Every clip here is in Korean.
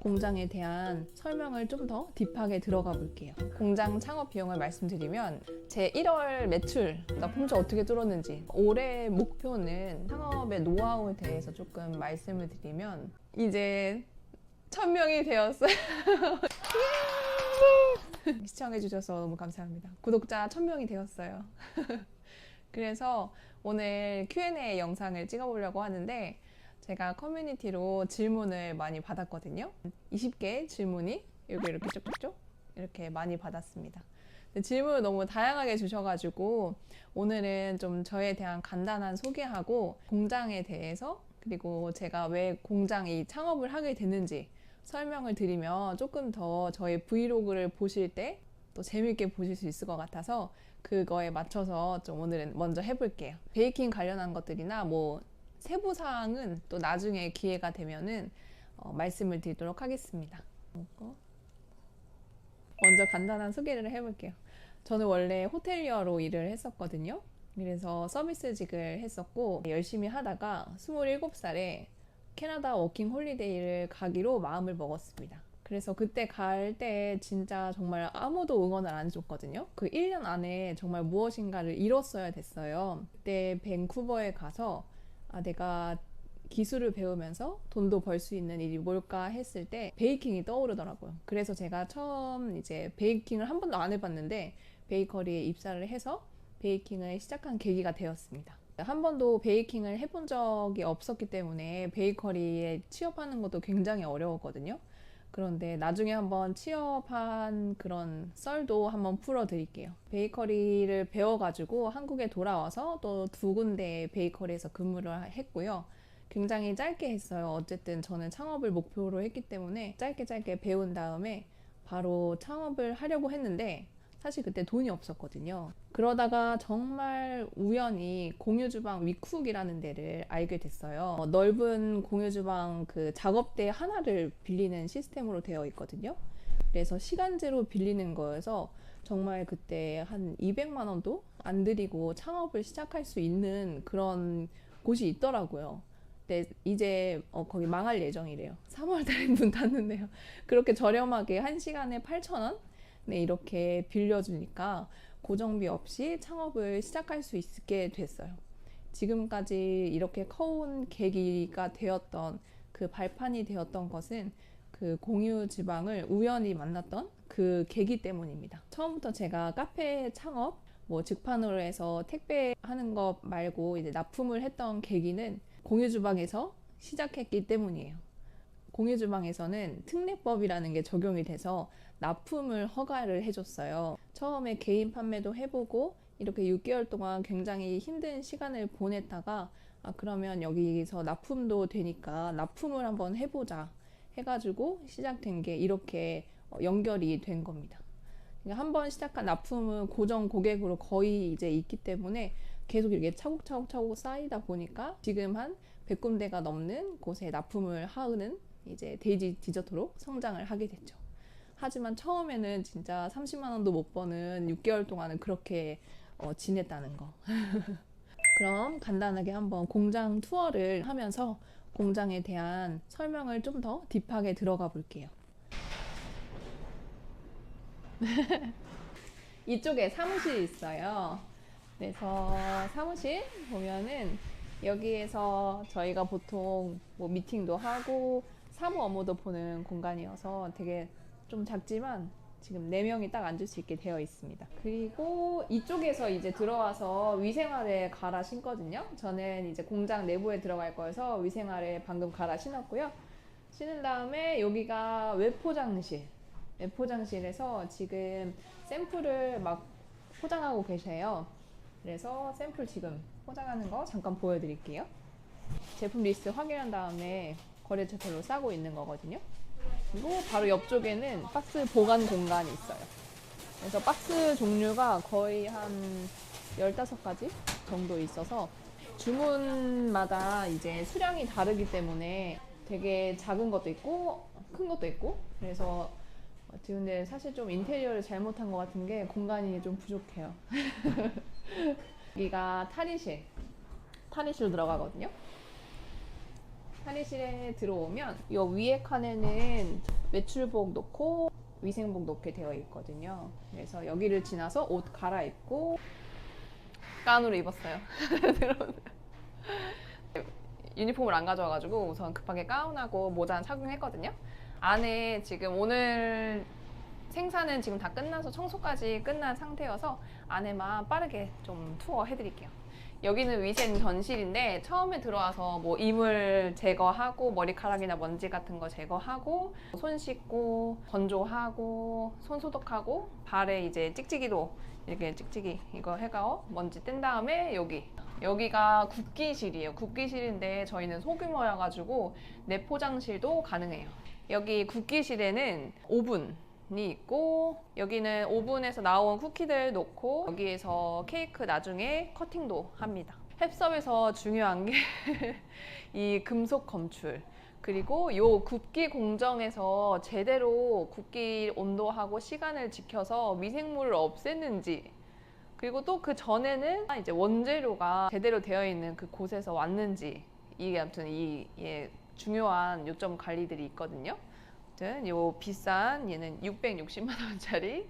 공장에 대한 설명을 좀 더 딥하게 들어가 볼게요. 공장 창업 비용을 말씀드리면 제 1월 매출, 납품자 어떻게 뚫었는지, 올해 목표는 창업의 노하우에 대해서 조금 말씀을 드리면 이제 1000명이 되었어요. 시청해주셔서 너무 감사합니다. 구독자 1000명이 되었어요. 그래서 오늘 Q&A 영상을 찍어보려고 하는데 제가 커뮤니티로 질문을 많이 받았거든요. 20개의 질문이 이렇게 쪽쪽쪽 이렇게 많이 받았습니다. 질문을 너무 다양하게 주셔가지고 오늘은 좀 저에 대한 간단한 소개하고 공장에 대해서, 그리고 제가 왜 공장 이 창업을 하게 됐는지 설명을 드리면 조금 더 저의 브이로그를 보실 때 또 재밌게 보실 수 있을 것 같아서 그거에 맞춰서 좀 오늘은 먼저 해볼게요. 베이킹 관련한 것들이나 뭐 세부 사항은 또 나중에 기회가 되면은 말씀을 드리도록 하겠습니다. 먼저 간단한 소개를 해볼게요. 저는 원래 호텔리어로 일을 했었거든요. 그래서 서비스직을 했었고 열심히 하다가 27살에 캐나다 워킹 홀리데이를 가기로 마음을 먹었습니다. 그래서 그때 갈 때 진짜 정말 아무도 응원을 안 해줬거든요. 그 1년 안에 정말 무엇인가를 이뤘어야 됐어요. 그때 밴쿠버에 가서 내가 기술을 배우면서 돈도 벌 수 있는 일이 뭘까 했을 때 베이킹이 떠오르더라고요. 그래서 제가 처음 이제 베이킹을 한 번도 안 해봤는데 베이커리에 입사를 해서 베이킹을 시작한 계기가 되었습니다. 한 번도 베이킹을 해본 적이 없었기 때문에 베이커리에 취업하는 것도 굉장히 어려웠거든요. 그런데 나중에 한번 취업한 그런 썰도 한번 풀어 드릴게요. 베이커리를 배워가지고 한국에 돌아와서 또 2군데 베이커리에서 근무를 했고요. 굉장히 짧게 했어요. 어쨌든 저는 창업을 목표로 했기 때문에 짧게 배운 다음에 바로 창업을 하려고 했는데 사실 그때 돈이 없었거든요. 그러다가 정말 우연히 공유주방 위쿡이라는 데를 알게 됐어요. 넓은 공유주방 그 작업대 하나를 빌리는 시스템으로 되어 있거든요. 그래서 시간제로 빌리는 거여서 정말 그때 한 200만 원도 안 들이고 창업을 시작할 수 있는 그런 곳이 있더라고요. 근데 이제 거기 망할 예정이래요. 3월 달에 문 닫는데요. 그렇게 저렴하게 1시간에 8,000원? 네, 이렇게 빌려주니까 고정비 없이 창업을 시작할 수 있게 됐어요. 지금까지 이렇게 커온 계기가 되었던 그 발판이 되었던 것은 그 공유 지방을 우연히 만났던 그 계기 때문입니다. 처음부터 제가 카페 창업, 뭐 직판으로 해서 택배하는 것 말고 이제 납품을 했던 계기는 공유 주방에서 시작했기 때문이에요. 공유 주방에서는 특례법이라는 게 적용이 돼서 납품을 허가를 해줬어요. 처음에 개인 판매도 해보고 이렇게 6개월 동안 굉장히 힘든 시간을 보냈다가 그러면 여기서 납품도 되니까 납품을 한번 해보자 해가지고 시작된 게 이렇게 연결이 된 겁니다. 그러니까 한번 시작한 납품은 고정 고객으로 거의 이제 있기 때문에 계속 이렇게 차곡차곡 쌓이다 보니까 지금 한 100군데가 넘는 곳에 납품을 하는 이제 데이지 디저트로 성장을 하게 됐죠. 하지만 처음에는 진짜 30만 원도 못 버는 6개월 동안은 그렇게 지냈다는 거. 그럼 간단하게 한번 공장 투어를 하면서 공장에 대한 설명을 좀 더 딥하게 들어가 볼게요. 이쪽에 사무실이 있어요. 그래서 사무실 보면은 여기에서 저희가 보통 뭐 미팅도 하고 사무 업무도 보는 공간이어서 되게 좀 작지만 지금 4명이 딱 앉을 수 있게 되어 있습니다. 그리고 이쪽에서 이제 들어와서 위생화를 갈아 신거든요. 저는 이제 공장 내부에 들어갈 거여서 위생화를 방금 갈아 신었고요. 신은 다음에 여기가 외포장실. 외포장실에서 지금 샘플을 막 포장하고 계세요. 그래서 샘플 지금 포장하는 거 잠깐 보여드릴게요. 제품 리스트 확인한 다음에 거래처별로 싸고 있는 거거든요. 그리고 바로 옆쪽에는 박스 보관 공간이 있어요. 그래서 박스 종류가 거의 한 15가지 정도 있어서 주문마다 이제 수량이 다르기 때문에 되게 작은 것도 있고 큰 것도 있고, 그래서 근데 사실 좀 인테리어를 잘못한 것 같은 게 공간이 좀 부족해요. 여기가 탈의실로 들어가거든요. 탈의실에 들어오면 이 위에 칸에는 외출복 놓고 위생복 놓게 되어 있거든요. 그래서 여기를 지나서 옷 갈아입고 가운으로 입었어요. 유니폼을 안 가져와가지고 우선 급하게 가운하고 모자는 착용했거든요. 안에 지금 오늘 생산은 지금 다 끝나서 청소까지 끝난 상태여서 안에만 빠르게 좀 투어 해드릴게요. 여기는 위생 전실인데 처음에 들어와서 뭐 이물 제거하고 머리카락이나 먼지 같은 거 제거하고 손 씻고 건조하고 손 소독하고 발에 이제 찍찍이도 이렇게 찍찍이 이거 해가고 먼지 뗀 다음에 여기가 굽기실이에요. 굽기실인데 저희는 소규모여 가지고 내포장실도 가능해요. 여기 굽기실에는 오븐이 있고 여기는 오븐에서 나온 쿠키들 놓고 여기에서 케이크 나중에 커팅도 합니다. 햅섭에서 중요한 게 이 금속 검출 그리고 요 굽기 공정에서 제대로 굽기 온도하고 시간을 지켜서 미생물을 없앴는지 그리고 또 그 전에는 이제 원재료가 제대로 되어 있는 그 곳에서 왔는지 이게 아무튼 이게 중요한 요점 관리들이 있거든요. 아무튼 요 비싼 얘는 660만 원짜리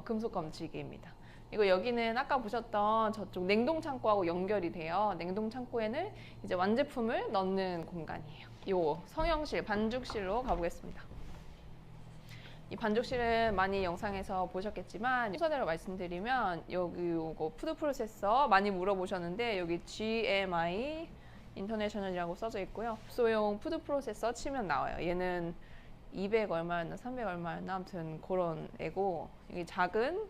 금속 검출기입니다. 이거 여기는 아까 보셨던 저쪽 냉동 창고하고 연결이 돼요. 냉동 창고에는 이제 완제품을 넣는 공간이에요. 요 성형실, 반죽실로 가보겠습니다. 이 반죽실은 많이 영상에서 보셨겠지만 순서대로 말씀드리면 여기 요거 푸드 프로세서 많이 물어보셨는데 여기 GMI 인터내셔널이라고 써져 있고요. 소형 푸드 프로세서 치면 나와요. 얘는 200 얼마였나 300 얼마였나 아무튼 그런 애고 여기 작은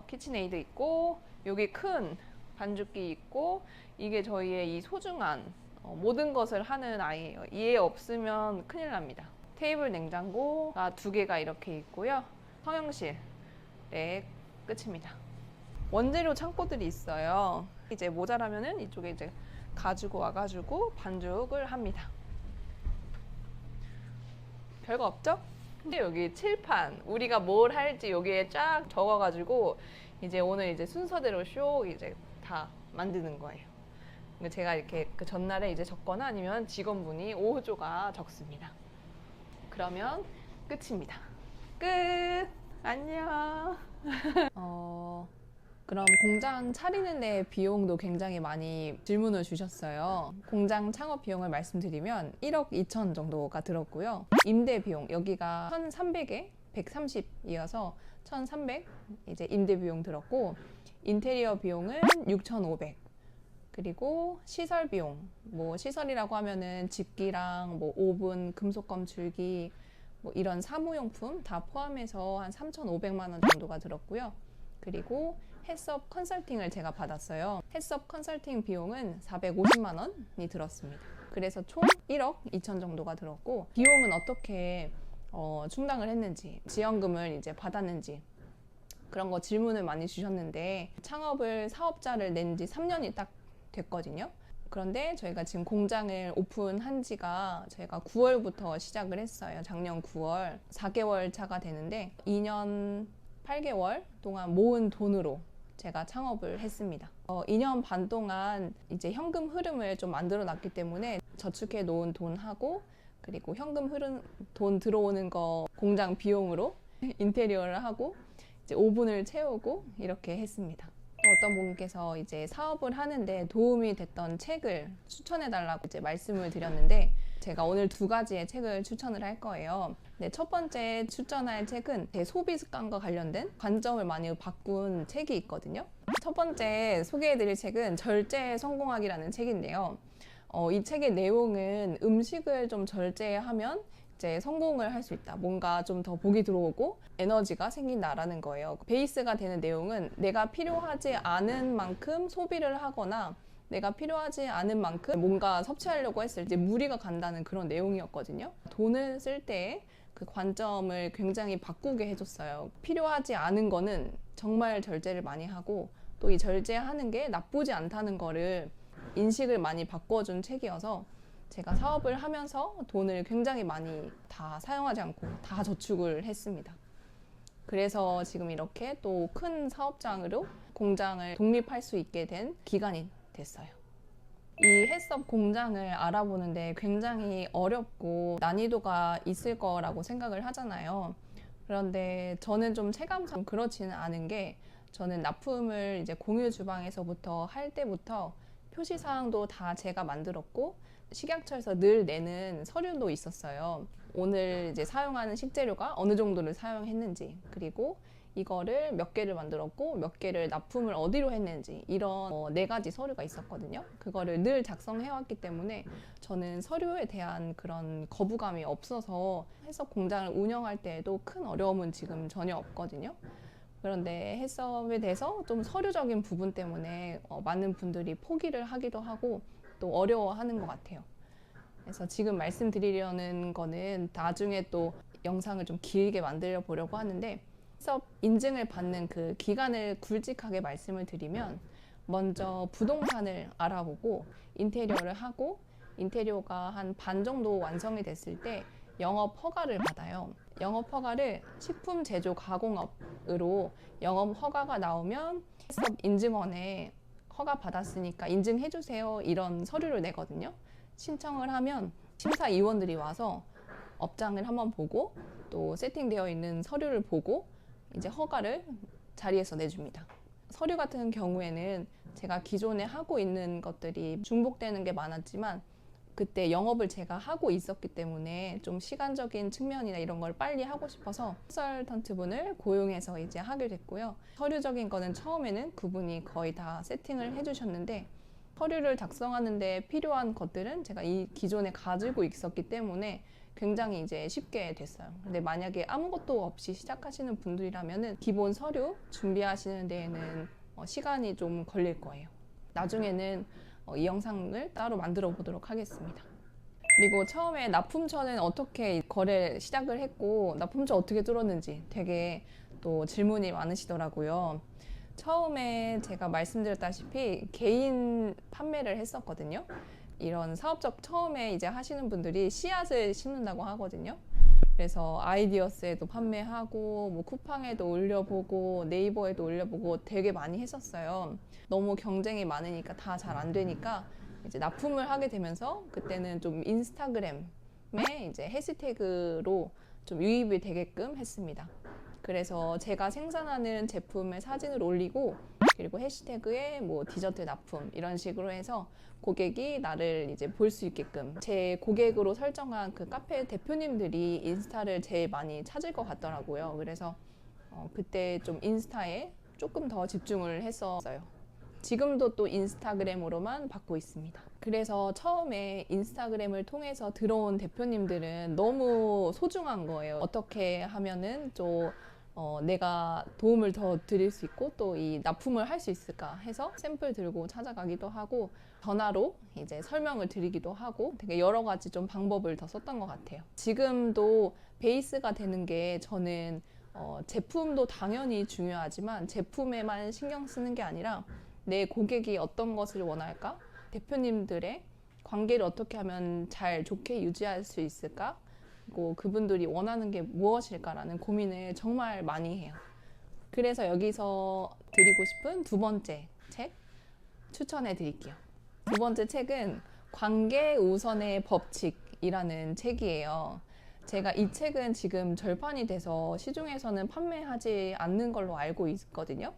키친에이드 있고 여기 큰 반죽기 있고 이게 저희의 이 소중한 모든 것을 하는 아이예요. 얘 없으면 큰일 납니다. 테이블 냉장고가 2개가 이렇게 있고요. 성형실 네 끝입니다. 원재료 창고들이 있어요. 이제 모자라면은 이쪽에 이제 가지고 와가지고 반죽을 합니다. 별거 없죠? 근데 여기 칠판 우리가 뭘 할지 여기에 쫙 적어가지고 이제 오늘 이제 순서대로 쇼 이제 다 만드는 거예요. 제가 이렇게 그 전날에 이제 적거나 아니면 직원분이 오후조가 적습니다. 그러면 끝입니다. 끝! 안녕! 그럼 공장 차리는 데 비용도 굉장히 많이 질문을 주셨어요. 공장 창업 비용을 말씀드리면 1억 2천 정도가 들었고요. 임대 비용 여기가 1,300에 130이어서 1,300 이제 임대 비용 들었고 인테리어 비용은 6,500 그리고 시설 비용 뭐 시설이라고 하면은 집기랑 뭐 오븐, 금속 검출기 뭐 이런 사무용품 다 포함해서 한 3,500만 원 정도가 들었고요. 그리고 햇섭 컨설팅을 제가 받았어요. 햇섭 컨설팅 비용은 450만 원이 들었습니다. 그래서 총 1억 2천 정도가 들었고 비용은 어떻게 충당을 했는지 지원금을 이제 받았는지 그런 거 질문을 많이 주셨는데 창업을 사업자를 낸 지 3년이 딱 됐거든요. 그런데 저희가 지금 공장을 오픈한 지가 저희가 9월부터 시작을 했어요. 작년 9월 4개월 차가 되는데 2년 8개월 동안 모은 돈으로 제가 창업을 했습니다. 2년 반 동안 이제 현금 흐름을 좀 만들어 놨기 때문에 저축해 놓은 돈하고 그리고 현금 흐름 돈 들어오는 거 공장 비용으로 인테리어를 하고 이제 오븐을 채우고 이렇게 했습니다. 어떤 분께서 이제 사업을 하는데 도움이 됐던 책을 추천해 달라고 이제 말씀을 드렸는데 제가 오늘 2가지의 책을 추천을 할 거예요. 네, 첫 번째 추천할 책은 제 소비 습관과 관련된 관점을 많이 바꾼 책이 있거든요. 첫 번째 소개해드릴 책은 절제 성공학이라는 책인데요. 이 책의 내용은 음식을 좀 절제하면 이제 성공을 할 수 있다. 뭔가 좀 더 복이 들어오고 에너지가 생긴다라는 거예요. 베이스가 되는 내용은 내가 필요하지 않은 만큼 소비를 하거나 내가 필요하지 않은 만큼 뭔가 섭취하려고 했을 때 무리가 간다는 그런 내용이었거든요. 돈을 쓸 때 그 관점을 굉장히 바꾸게 해줬어요. 필요하지 않은 거는 정말 절제를 많이 하고 또 이 절제하는 게 나쁘지 않다는 거를 인식을 많이 바꿔준 책이어서 제가 사업을 하면서 돈을 굉장히 많이 다 사용하지 않고 다 저축을 했습니다. 그래서 지금 이렇게 또 큰 사업장으로 공장을 독립할 수 있게 된 기간이 됐어요. 이 해썹 공장을 알아보는데 굉장히 어렵고 난이도가 있을 거라고 생각을 하잖아요. 그런데 저는 좀 체감상 그렇지는 않은 게, 저는 납품을 이제 공유 주방에서부터 할 때부터 표시사항도 다 제가 만들었고, 식약처에서 늘 내는 서류도 있었어요. 오늘 이제 사용하는 식재료가 어느 정도를 사용했는지, 그리고 이거를 몇 개를 만들었고 몇 개를 납품을 어디로 했는지, 이런 4가지 서류가 있었거든요. 그거를 늘 작성해왔기 때문에 저는 서류에 대한 그런 거부감이 없어서 해썹 공장을 운영할 때에도 큰 어려움은 지금 전혀 없거든요. 그런데 해썹에 대해서 좀 서류적인 부분 때문에 많은 분들이 포기를 하기도 하고 또 어려워하는 것 같아요. 그래서 지금 말씀드리려는 거는 나중에 또 영상을 좀 길게 만들어 보려고 하는데, 해썹 인증을 받는 그 기간을 굵직하게 말씀을 드리면, 먼저 부동산을 알아보고 인테리어를 하고, 인테리어가 한 반 정도 완성이 됐을 때 영업 허가를 받아요. 영업 허가를 식품 제조 가공업으로 영업 허가가 나오면 해썹 인증원에 허가 받았으니까 인증해 주세요, 이런 서류를 내거든요. 신청을 하면 심사위원들이 와서 업장을 한번 보고 또 세팅되어 있는 서류를 보고 이제 허가를 자리에서 내줍니다. 서류 같은 경우에는 제가 기존에 하고 있는 것들이 중복되는 게 많았지만, 그때 영업을 제가 하고 있었기 때문에 좀 시간적인 측면이나 이런 걸 빨리 하고 싶어서 컨설턴트 분을 고용해서 이제 하게 됐고요. 서류적인 거는 처음에는 그분이 거의 다 세팅을 해주셨는데, 서류를 작성하는데 필요한 것들은 제가 이 기존에 가지고 있었기 때문에 굉장히 이제 쉽게 됐어요. 근데 만약에 아무것도 없이 시작하시는 분들이라면은 기본 서류 준비하시는 데에는 시간이 좀 걸릴 거예요. 나중에는 이 영상을 따로 만들어 보도록 하겠습니다. 그리고 처음에 납품처는 어떻게 거래 시작을 했고 납품처 어떻게 뚫었는지 되게 또 질문이 많으시더라고요. 처음에 제가 말씀드렸다시피 개인 판매를 했었거든요. 이런 사업적 처음에 이제 하시는 분들이 씨앗을 심는다고 하거든요. 그래서 아이디어스에도 판매하고 뭐 쿠팡에도 올려보고 네이버에도 올려보고 되게 많이 했었어요. 너무 경쟁이 많으니까 다 잘 안 되니까 이제 납품을 하게 되면서 그때는 좀 인스타그램에 이제 해시태그로 좀 유입이 되게끔 했습니다. 그래서 제가 생산하는 제품의 사진을 올리고, 그리고 해시태그에 뭐 디저트 납품 이런 식으로 해서 고객이 나를 이제 볼 수 있게끔, 제 고객으로 설정한 그 카페 대표님들이 인스타를 제일 많이 찾을 것 같더라고요. 그래서 그때 좀 인스타에 조금 더 집중을 했었어요. 지금도 또 인스타그램으로만 받고 있습니다. 그래서 처음에 인스타그램을 통해서 들어온 대표님들은 너무 소중한 거예요. 어떻게 하면은 좀 내가 도움을 더 드릴 수 있고 또 이 납품을 할 수 있을까 해서 샘플 들고 찾아가기도 하고, 전화로 이제 설명을 드리기도 하고, 되게 여러 가지 좀 방법을 더 썼던 것 같아요. 지금도 베이스가 되는 게, 저는 제품도 당연히 중요하지만 제품에만 신경 쓰는 게 아니라 내 고객이 어떤 것을 원할까? 대표님들의 관계를 어떻게 하면 잘 좋게 유지할 수 있을까? 그리고 그분들이 원하는 게 무엇일까라는 고민을 정말 많이 해요. 그래서 여기서 드리고 싶은 두 번째 책 추천해 드릴게요. 두 번째 책은 관계 우선의 법칙이라는 책이에요. 제가 이 책은 지금 절판이 돼서 시중에서는 판매하지 않는 걸로 알고 있거든요.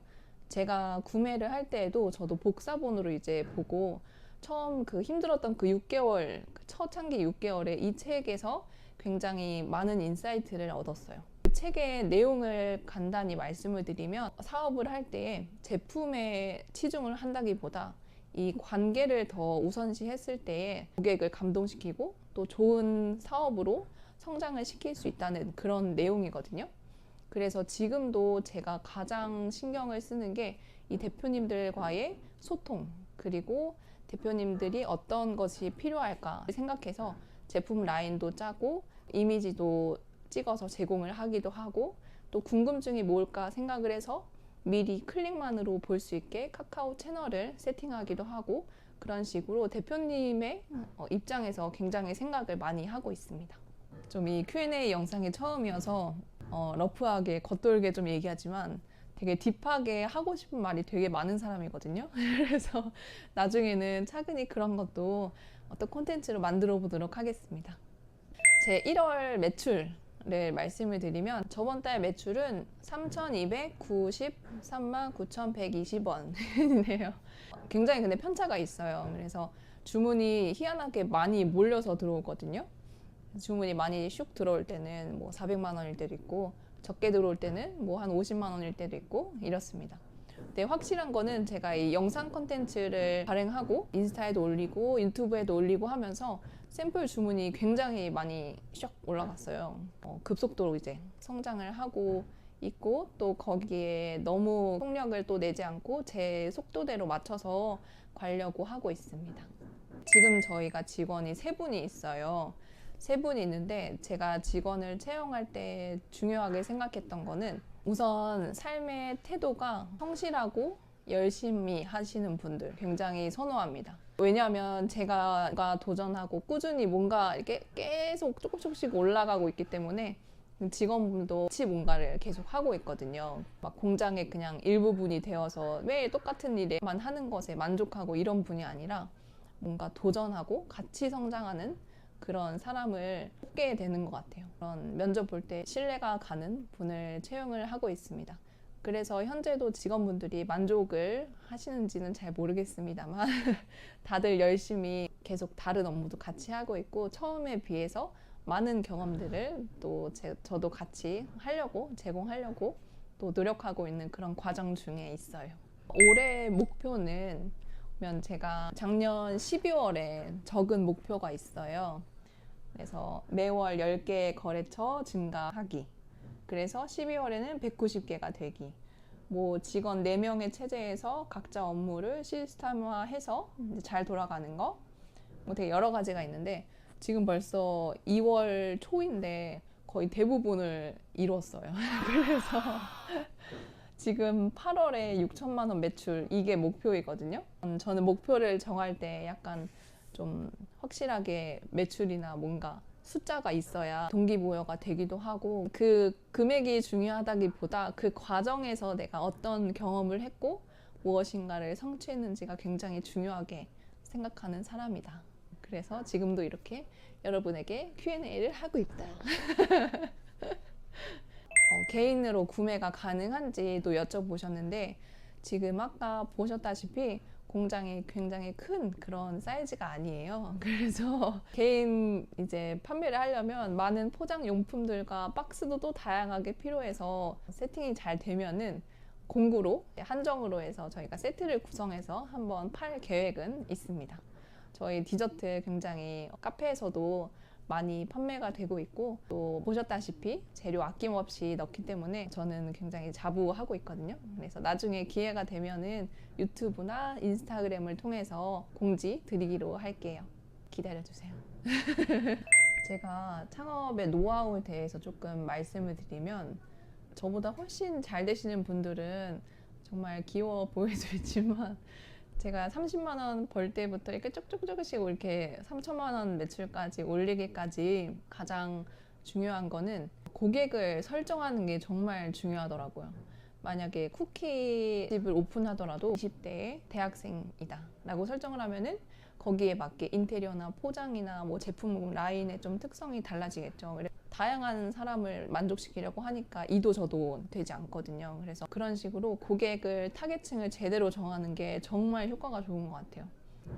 제가 구매를 할 때에도 저도 복사본으로 이제 보고, 처음 그 힘들었던 그 6개월, 그 초창기 6개월에 이 책에서 굉장히 많은 인사이트를 얻었어요. 그 책의 내용을 간단히 말씀을 드리면, 사업을 할 때에 제품에 치중을 한다기보다 이 관계를 더 우선시 했을 때에 고객을 감동시키고 또 좋은 사업으로 성장을 시킬 수 있다는 그런 내용이거든요. 그래서 지금도 제가 가장 신경을 쓰는 게 이 대표님들과의 소통, 그리고 대표님들이 어떤 것이 필요할까 생각해서 제품 라인도 짜고 이미지도 찍어서 제공을 하기도 하고, 또 궁금증이 뭘까 생각을 해서 미리 클릭만으로 볼 수 있게 카카오 채널을 세팅하기도 하고, 그런 식으로 대표님의 입장에서 굉장히 생각을 많이 하고 있습니다. 좀 이 Q&A 영상이 처음이어서 러프하게 겉돌게 좀 얘기하지만 되게 딥하게 하고 싶은 말이 되게 많은 사람이거든요. 그래서 나중에는 차근히 그런 것도 어떤 콘텐츠로 만들어 보도록 하겠습니다. 제 1월 매출을 말씀을 드리면 저번 달 매출은 3,293만 9,120원이네요. 굉장히 근데 편차가 있어요. 그래서 주문이 희한하게 많이 몰려서 들어오거든요. 주문이 많이 슉 들어올 때는 뭐 400만 원일 때도 있고 적게 들어올 때는 뭐 한 50만 원일 때도 있고 이렇습니다. 근데 확실한 거는 제가 이 영상 콘텐츠를 발행하고 인스타에도 올리고 유튜브에도 올리고 하면서 샘플 주문이 굉장히 많이 슉 올라갔어요. 급속도로 이제 성장을 하고 있고 또 거기에 너무 속력을 또 내지 않고 제 속도대로 맞춰서 가려고 하고 있습니다. 지금 저희가 직원이 3분이 있어요. 3분이 있는데 제가 직원을 채용할 때 중요하게 생각했던 거는 우선 삶의 태도가 성실하고 열심히 하시는 분들 굉장히 선호합니다. 왜냐하면 제가 도전하고 꾸준히 뭔가 이렇게 계속 조금씩 올라가고 있기 때문에 직원분도 같이 뭔가를 계속 하고 있거든요. 막 공장의 그냥 일부분이 되어서 매일 똑같은 일에만 하는 것에 만족하고 이런 분이 아니라 뭔가 도전하고 같이 성장하는 그런 사람을 뽑게 되는 것 같아요. 그런 면접 볼 때 신뢰가 가는 분을 채용을 하고 있습니다. 그래서 현재도 직원분들이 만족을 하시는지는 잘 모르겠습니다만 다들 열심히 계속 다른 업무도 같이 하고 있고 처음에 비해서 많은 경험들을 또 저도 같이 하려고 제공하려고 또 노력하고 있는 그런 과정 중에 있어요. 올해 목표는 제가 작년 12월에 적은 목표가 있어요. 그래서 매월 10개 거래처 증가하기. 그래서 12월에는 190개가 되기. 뭐 직원 4명의 체제에서 각자 업무를 시스템화해서 잘 돌아가는 거. 뭐 되게 여러 가지가 있는데 지금 벌써 2월 초인데 거의 대부분을 이뤘어요. 그래서 지금 8월에 6천만 원 매출 이게 목표이거든요. 저는 목표를 정할 때 약간 좀 확실하게 매출이나 뭔가 숫자가 있어야 동기부여가 되기도 하고 그 금액이 중요하다기보다 그 과정에서 내가 어떤 경험을 했고 무엇인가를 성취했는지가 굉장히 중요하게 생각하는 사람이다. 그래서 지금도 이렇게 여러분에게 Q&A를 하고 있다. 개인으로 구매가 가능한지도 여쭤보셨는데 지금 아까 보셨다시피 공장이 굉장히 큰 그런 사이즈가 아니에요. 그래서 개인 이제 판매를 하려면 많은 포장 용품들과 박스도 또 다양하게 필요해서 세팅이 잘 되면은 공구로 한정으로 해서 저희가 세트를 구성해서 한번 팔 계획은 있습니다. 저희 디저트 굉장히 카페에서도 많이 판매가 되고 있고 또 보셨다시피 재료 아낌없이 넣기 때문에 저는 굉장히 자부하고 있거든요. 그래서 나중에 기회가 되면은 유튜브나 인스타그램을 통해서 공지 드리기로 할게요. 기다려주세요. 제가 창업의 노하우에 대해서 조금 말씀을 드리면 저보다 훨씬 잘 되시는 분들은 정말 귀여워 보일 수 있지만 제가 30만 원 벌 때부터 이렇게 쭉쭉쭉씩 이렇게 3천만 원 매출까지 올리기까지 가장 중요한 거는 고객을 설정하는 게 정말 중요하더라고요. 만약에 쿠키집을 오픈하더라도 20대의 대학생이다 라고 설정을 하면은 거기에 맞게 인테리어나 포장이나 뭐 제품 라인의 좀 특성이 달라지겠죠. 다양한 사람을 만족시키려고 하니까 이도 저도 되지 않거든요. 그래서 그런 식으로 고객을 타겟층을 제대로 정하는 게 정말 효과가 좋은 것 같아요.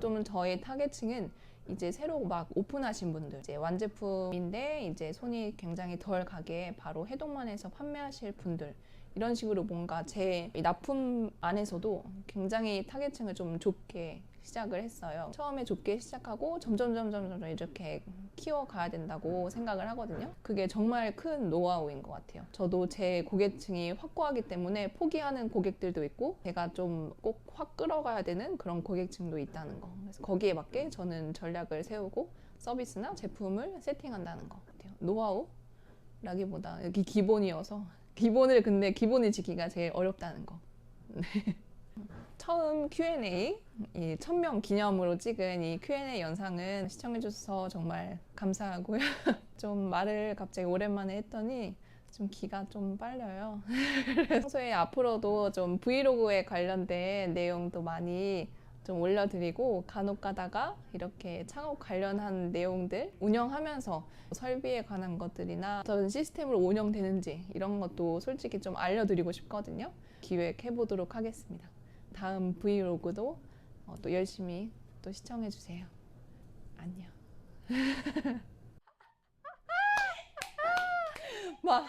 좀 저의 타겟층은 이제 새로 막 오픈하신 분들, 이제 완제품인데 이제 손이 굉장히 덜 가게 바로 해동만 해서 판매하실 분들, 이런 식으로 뭔가 제 납품 안에서도 굉장히 타겟층을 좀 좁게 시작을 했어요. 처음에 좁게 시작하고 점점 이렇게 키워가야 된다고 생각을 하거든요. 그게 정말 큰 노하우인 것 같아요. 저도 제 고객층이 확고하기 때문에 포기하는 고객들도 있고 제가 좀 꼭 확 끌어가야 되는 그런 고객층도 있다는 거. 그래서 거기에 맞게 저는 전략을 세우고 서비스나 제품을 세팅한다는 것 같아요. 노하우라기보다 여기 기본이어서 근데 기본을 지키기가 제일 어렵다는 거. 처음 Q&A, 이 1000명 기념으로 찍은 이 Q&A 영상은 시청해주셔서 정말 감사하고요. 좀 말을 갑자기 오랜만에 했더니 좀 기가 좀 빨려요. 평소에 앞으로도 좀 브이로그에 관련된 내용도 많이 좀 올려드리고 간혹 가다가 이렇게 창업 관련한 내용들 운영하면서 설비에 관한 것들이나 어떤 시스템으로 운영되는지 이런 것도 솔직히 좀 알려드리고 싶거든요. 기획해 보도록 하겠습니다. 다음 브이로그도 또 열심히 또 시청해 주세요. 안녕. 막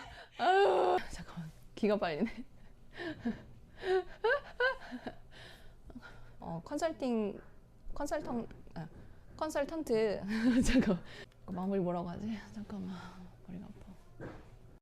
잠깐만 기가 빨리네. 컨설팅 컨설턴트 잠깐 마무리 뭐라고 하지? 잠깐만 머리가 아파.